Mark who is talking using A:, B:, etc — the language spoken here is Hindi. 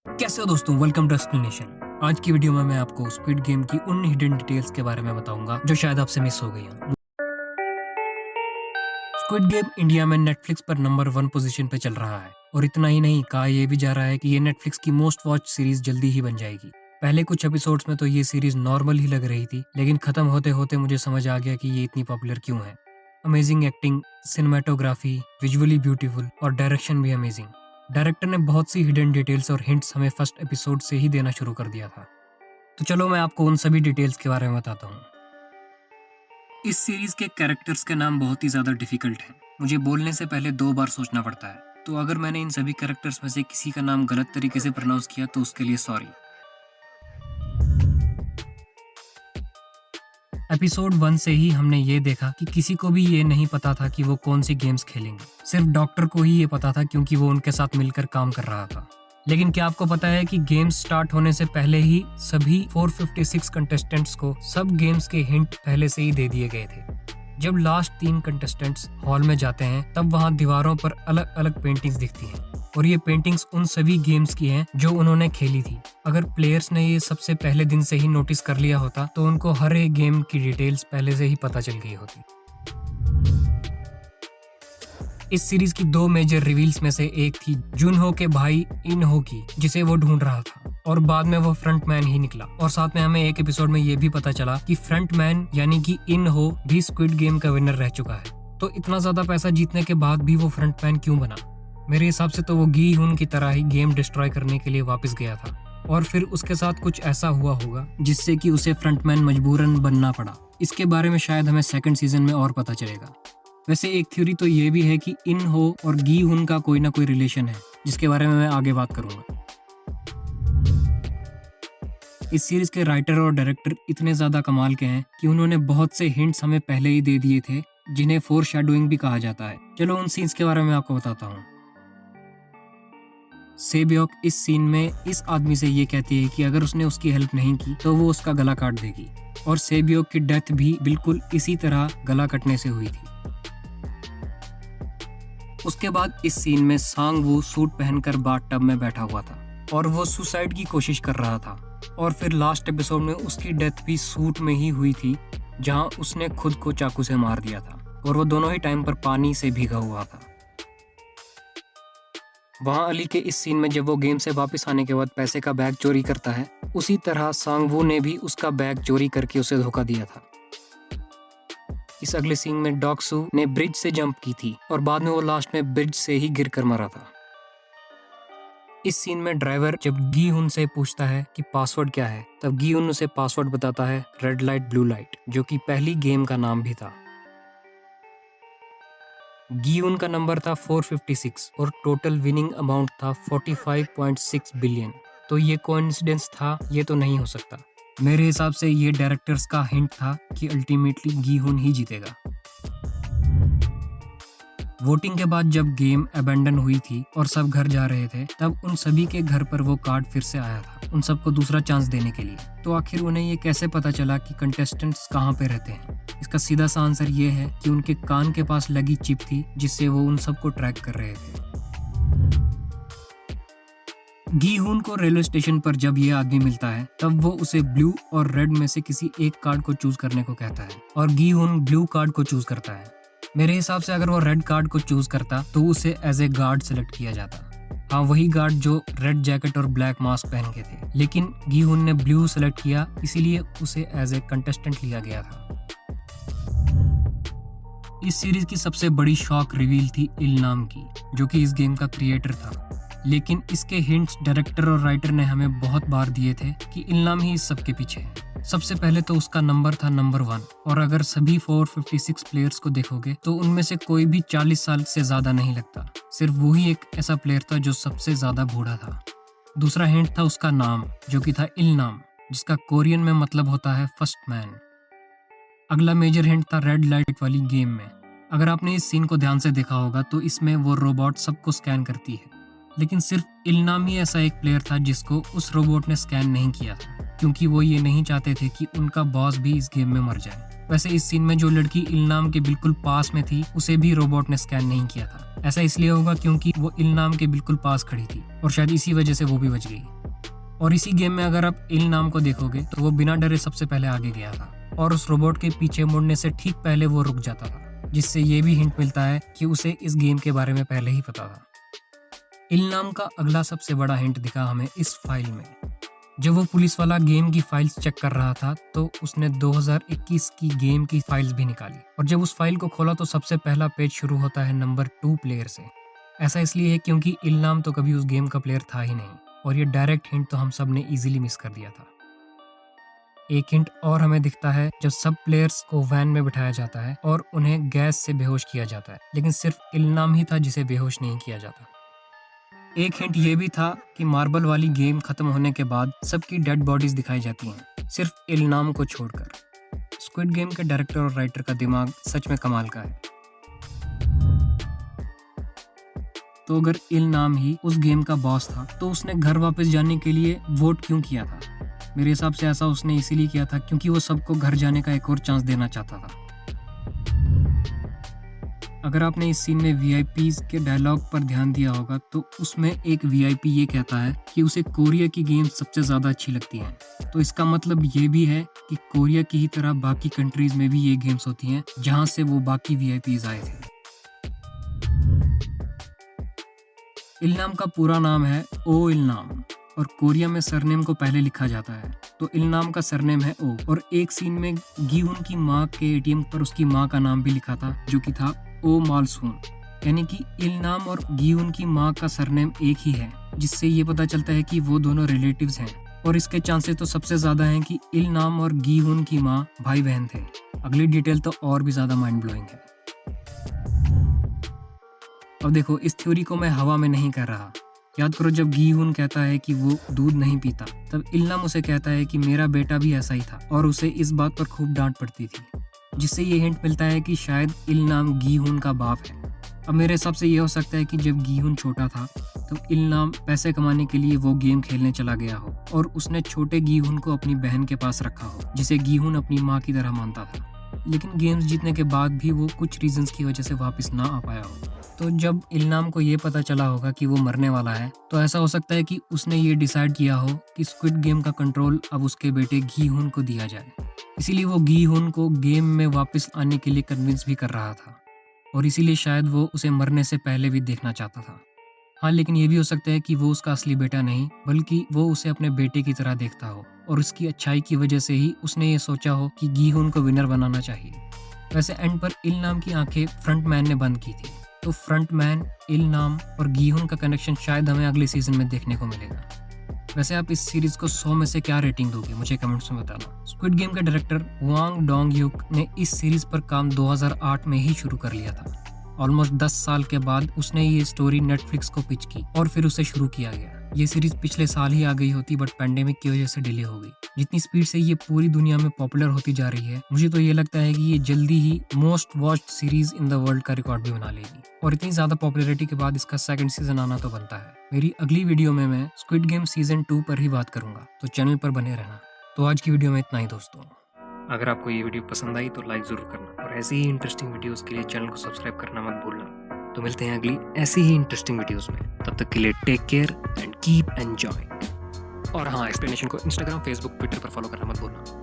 A: कैसे हो दोस्तों, वेलकम टू एक्सप्लेनेशन। आज की वीडियो में मैं आपको स्क्विड गेम की उन हिडन डिटेल्स के बारे में बताऊंगा जो शायद आपसे मिस हो गई हैं। स्क्विड गेम इंडिया में नेटफ्लिक्स पर नंबर 1 पोजीशन पे चल रहा है और इतना ही नहीं, कहा यह भी जा रहा है कि ये नेटफ्लिक्स की मोस्ट वॉच सीरीज जल्दी ही बन जाएगी। पहले कुछ एपिसोड्स में तो ये सीरीज नॉर्मल ही लग रही थी, लेकिन खत्म होते होते मुझे समझ आ गया कि ये इतनी पॉपुलर क्यों है। Amazing acting, cinematography, visually beautiful और डायरेक्शन भी अमेजिंग। डायरेक्टर ने बहुत सी हिडन डिटेल्स और हिंट्स हमें फर्स्ट एपिसोड से ही देना शुरू कर दिया था। तो चलो मैं आपको उन सभी डिटेल्स के बारे में बताता हूँ। इस सीरीज के कैरेक्टर्स के नाम बहुत ही ज़्यादा डिफिकल्ट हैं। मुझे बोलने से पहले 2 बार सोचना पड़ता है, तो अगर मैंने इन सभी कैरेक्टर्स में से किसी का नाम गलत तरीके से प्रोनाउंस किया तो उसके लिए सॉरी। एपिसोड 1 से ही हमने ये देखा कि किसी को भी ये नहीं पता था कि वो कौन सी गेम्स खेलेंगे। सिर्फ डॉक्टर को ही ये पता था क्योंकि वो उनके साथ मिलकर काम कर रहा था। लेकिन क्या आपको पता है कि गेम्स स्टार्ट होने से पहले ही सभी 456 कंटेस्टेंट्स को सब गेम्स के हिंट पहले से ही दे दिए गए थे। जब लास्ट 3 कंटेस्टेंट्स हॉल में जाते हैं तब वहाँ दीवारों पर अलग अलग पेंटिंग्स दिखती हैं और ये पेंटिंग्स उन सभी गेम्स की हैं जो उन्होंने खेली थी। अगर प्लेयर्स ने ये सबसे पहले दिन से ही नोटिस कर लिया होता तो उनको हर एक गेम की डिटेल्स पहले से ही पता चल गई होती। इस सीरीज की 2 मेजर रिवील्स में से एक थी जुनहो के भाई इनहो की, जिसे वो ढूंढ रहा था और बाद में वो फ्रंटमैन ही निकला। और साथ में हमें एक एपिसोड में ये भी पता चला कि फ्रंटमैन यानी कि इनहो भी स्क्विड गेम का विनर रह चुका है। तो इतना ज्यादा पैसा जीतने के बाद भी वो फ्रंटमैन क्यों बना? मेरे हिसाब से तो वो गी हुन की तरह ही गेम डिस्ट्रॉय करने के लिए वापस गया था और फिर उसके साथ कुछ ऐसा हुआ होगा जिससे कि उसे फ्रंटमैन मजबूरन बनना पड़ा। इसके बारे में शायद हमें सेकंड सीजन में और पता चलेगा। वैसे एक थ्योरी तो ये भी है कि इनहो और गी हुन का कोई ना कोई रिलेशन है, जिसके बारे में मैं आगे बात करूंगा। इस सीरीज के राइटर और डायरेक्टर इतने ज्यादा कमाल के हैं कि उन्होंने बहुत से हिंट्स हमें पहले ही दे दिए थे, जिन्हें फोरशैडोइंग भी कहा जाता है। चलो उन सीन्स के बारे में आपको बताता हूँ। सेबियोक इस सीन में इस आदमी से ये कहती है कि अगर उसने उसकी हेल्प नहीं की तो वो उसका गला काट देगी, और सेबियोक की डेथ भी बिल्कुल इसी तरह गला कटने से हुई थी। उसके बाद इस सीन में सांग वू सूट पहनकर बाथटब में बैठा हुआ था और वो सुसाइड की कोशिश कर रहा था। और फिर लास्ट एपिसोड में उसकी डेथ भी सूट में ही हुई थी, जहां उसने खुद को चाकू से मार दिया था और वो दोनों ही टाइम पर पानी से भीगा हुआ था। वहां अली के इस सीन में जब वो गेम से वापस आने के बाद पैसे का बैग चोरी करता है, उसी तरह सांग वू ने भी उसका बैग चोरी करके उसे धोखा दिया था। इस अगले सीन में डॉक्सू ने ब्रिज से जंप की थी और बाद में वो लास्ट में ब्रिज से ही गिरकर मरा था। इस सीन में ड्राइवर जब गी हुन से पूछता है कि पासवर्ड क्या है, तब गी हुन उसे पासवर्ड बताता है रेड लाइट ब्लू लाइट, जो कि पहली गेम का नाम भी था। गी हुन का नंबर था 456 और टोटल विनिंग अमाउंट था 45.6 बिलियन। तो ये कोइंसिडेंस था? ये तो नहीं हो सकता। मेरे हिसाब से ये डायरेक्टर्स का हिंट था कि अल्टीमेटली गी हुन ही जीतेगा। वोटिंग के बाद जब गेम अबेंडन हुई थी और सब घर जा रहे थे, तब उन सभी के घर पर वो कार्ड फिर से आया था, उन सबको दूसरा चांस देने के लिए। तो आखिर उन्हें ये कैसे पता चला कि कंटेस्टेंट्स कहाँ पे रहते हैं? इसका सीधा सा आंसर ये है कि उनके कान के पास लगी चिप थी, जिससे वो उन सबको ट्रैक कर रहे थे। गी हुन को रेलवे स्टेशन पर जब ये आदमी मिलता है, तब वो उसे ब्लू और रेड में से किसी एक कार्ड को चूज करने को कहता है और गी हुन ब्लू कार्ड को चूज करता है। मेरे हिसाब से अगर वो रेड कार्ड को चूज करता तो उसे एज ए गार्ड सेलेक्ट किया जाता। हाँ, वही गार्ड जो रेड जैकेट और ब्लैक मास्क पहन के थे, लेकिन गी हुन ने ब्लू सेलेक्ट किया, इसीलिए उसे एज ए कंटेस्टेंट लिया गया था। इस सीरीज की सबसे बड़ी शॉक रिवील थी इलनाम की, जो कि इस गेम का क्रिएटर था। लेकिन इसके हिंट्स डायरेक्टर और राइटर ने हमें बहुत बार दिए थे कि इलनाम ही इस सब के पीछे है। सबसे पहले तो उसका नंबर था नंबर 1, और अगर सभी 456 प्लेयर्स को देखोगे तो उनमें से कोई भी 40 साल से ज्यादा नहीं लगता। सिर्फ वही एक ऐसा प्लेयर था जो सबसे ज्यादा बूढ़ा था। दूसरा हिंट था उसका नाम, जो कि था इलनाम, जिसका कोरियन में मतलब होता है फर्स्ट मैन। अगला मेजर हिंट था रेड लाइट वाली गेम में। अगर आपने इस सीन को ध्यान से देखा होगा तो इसमें वो रोबोट सबको स्कैन करती है, लेकिन सिर्फ इलनाम ही ऐसा एक प्लेयर था जिसको उस रोबोट ने स्कैन नहीं किया था, क्योंकि वो ये नहीं चाहते थे कि उनका बॉस भी इस गेम में मर जाए। वैसे इस सीन में जो लड़की इल्नाम के बिल्कुल पास में थी उसे भी रोबोट ने स्कैन नहीं किया था। ऐसा इसलिए होगा क्योंकि वो इल्नाम के बिल्कुल पास खड़ी थी और शायद इसी वजह से वो भी बच गई। और इसी गेम में अगर आप इल्नाम को देखोगे तो वो बिना डरे सबसे पहले आगे गया था और उस रोबोट के पीछे मुड़ने से ठीक पहले वो रुक जाता था, जिससे ये भी हिंट मिलता है कि उसे इस गेम के बारे में पहले ही पता था। इल्नाम का अगला सबसे बड़ा हिंट दिखा हमें इस फाइल में। जब वो पुलिस वाला गेम की फाइल्स चेक कर रहा था तो उसने 2021 की गेम की फाइल्स भी निकाली और जब उस फाइल को खोला तो सबसे पहला पेज शुरू होता है नंबर 2 प्लेयर से। ऐसा इसलिए है क्योंकि इल्नाम तो कभी उस गेम का प्लेयर था ही नहीं और ये डायरेक्ट हिंट तो हम सब ने इजीली मिस कर दिया था। एक हिंट और हमें दिखता है जब सब प्लेयर्स को वैन में बिठाया जाता है और उन्हें गैस से बेहोश किया जाता है, लेकिन सिर्फ इल्नाम ही था जिसे बेहोश नहीं किया जाता। एक हिंट ये भी था कि मार्बल वाली गेम खत्म होने के बाद सबकी डेड बॉडीज दिखाई जाती हैं, सिर्फ इल्नाम को छोड़कर। स्क्विड गेम के डायरेक्टर और राइटर का दिमाग सच में कमाल का है। तो अगर इल्नाम ही उस गेम का बॉस था तो उसने घर वापस जाने के लिए वोट क्यों किया था? मेरे हिसाब से ऐसा उसने इसीलिए किया था क्योंकि वो सबको घर जाने का एक और चांस देना चाहता था। अगर आपने इस सीन में वीआईपीज के डायलॉग पर ध्यान दिया होगा तो उसमें एक वीआईपी ये कहता है कि उसे कोरिया की गेम सबसे ज़्यादा अच्छी लगती हैं। तो इसका मतलब ये भी है कि कोरिया की ही तरह बाकी कंट्रीज में भी ये गेम्स होती हैं जहां से वो बाकी वीआईपीज आए थे। इल्नाम का पूरा नाम है ओ इल्नाम और कोरिया में सरनेम को पहले लिखा जाता है, तो इल्नाम का सरनेम है ओ। और एक सीन में गीहुन की माँ के एटीएम पर उसकी माँ का नाम भी लिखा था जो कि था ओ मालसून, यानी कि इल्नाम और गीहुन की माँ का सरनेम एक ही है, जिससे ये पता चलता है कि वो दोनों रिलेटिव्स हैं। और इसके चांसेस तो सबसे ज्यादा हैं कि इल्नाम और गीहुन की माँ भाई बहन थे। अगली डिटेल तो और भी ज्यादा माइंड ब्लोइंग है। अब देखो, इस थ्योरी को मैं हवा में नहीं कर रहा। याद करो जब गीहुन कहता है कि वो दूध नहीं पीता, तब इल्नाम उसे कहता है कि मेरा बेटा भी ऐसा ही था और उसे इस बात पर खूब डांट पड़ती थी, जिससे ये हिंट मिलता है कि शायद इल्नाम गीहुन का बाप है। अब मेरे हिसाब से ये हो सकता है कि जब गीहुन छोटा था तो इल्नाम पैसे कमाने के लिए वो गेम खेलने चला गया हो और उसने छोटे गीहुन को अपनी बहन के पास रखा हो, जिसे गीहुन अपनी माँ की तरह मानता था। लेकिन गेम्स जीतने के बाद भी वो कुछ रीजंस की वजह से वापस ना आ पाया हो। तो जब इल्नाम को ये पता चला होगा कि वो मरने वाला है तो ऐसा हो सकता है कि उसने ये डिसाइड किया हो कि स्क्विड गेम का कंट्रोल अब उसके बेटे गीहुन को दिया जाए। इसीलिए वो गीहुन को गेम में वापस आने के लिए कन्विंस भी कर रहा था और इसीलिए शायद वो उसे मरने से पहले भी देखना चाहता था। हाँ, लेकिन ये भी हो सकता है कि वो उसका असली बेटा नहीं बल्कि वो उसे अपने बेटे की तरह देखता हो और उसकी अच्छाई की वजह से ही उसने ये सोचा हो कि गीहुन को विनर बनाना चाहिए। वैसे एंड पर इल्नाम की आंखें फ्रंटमैन ने बंद की थी, तो फ्रंटमैन, इल्नाम और गीहुन का कनेक्शन शायद हमें अगले सीजन में देखने को मिलेगा। वैसे आप इस सीरीज को 100 में से क्या रेटिंग दोगे, मुझे कमेंट्स में बताना। स्क्विड गेम के डायरेक्टर वांग डोंग-यूक ने इस सीरीज पर काम 2008 में ही शुरू कर लिया था। ऑलमोस्ट 10 साल के बाद उसने ये स्टोरी नेटफ्लिक्स को पिच की और फिर उसे शुरू किया गया। ये सीरीज पिछले साल ही आ गई होती बट पैंडेमिक की वजह से डिले हो गई। जितनी स्पीड से ये पूरी दुनिया में पॉपुलर होती जा रही है, मुझे तो ये लगता है कि ये जल्दी ही most watched series in the world का रिकॉर्ड भी बना लेगी। और इतनी ज्यादा पॉपुलैरिटी के बाद इसका सेकंड सीजन आना तो बनता है। मेरी अगली वीडियो में मैं स्क्विड गेम सीजन 2 पर ही बात करूंगा, तो चैनल पर बने रहना। तो आज की वीडियो में इतना ही दोस्तों। अगर आपको ये वीडियो पसंद आई तो लाइक जरूर करना और ऐसी ही इंटरेस्टिंग वीडियोस के लिए चैनल को सब्सक्राइब करना मत भूलना। तो मिलते हैं अगली ऐसी ही इंटरेस्टिंग वीडियोस में, तब तक के लिए take care and keep enjoy. और हाँ, एक्सप्लेनेशन को इंस्टाग्राम, फेसबुक, ट्विटर पर फॉलो करना मत भूलना।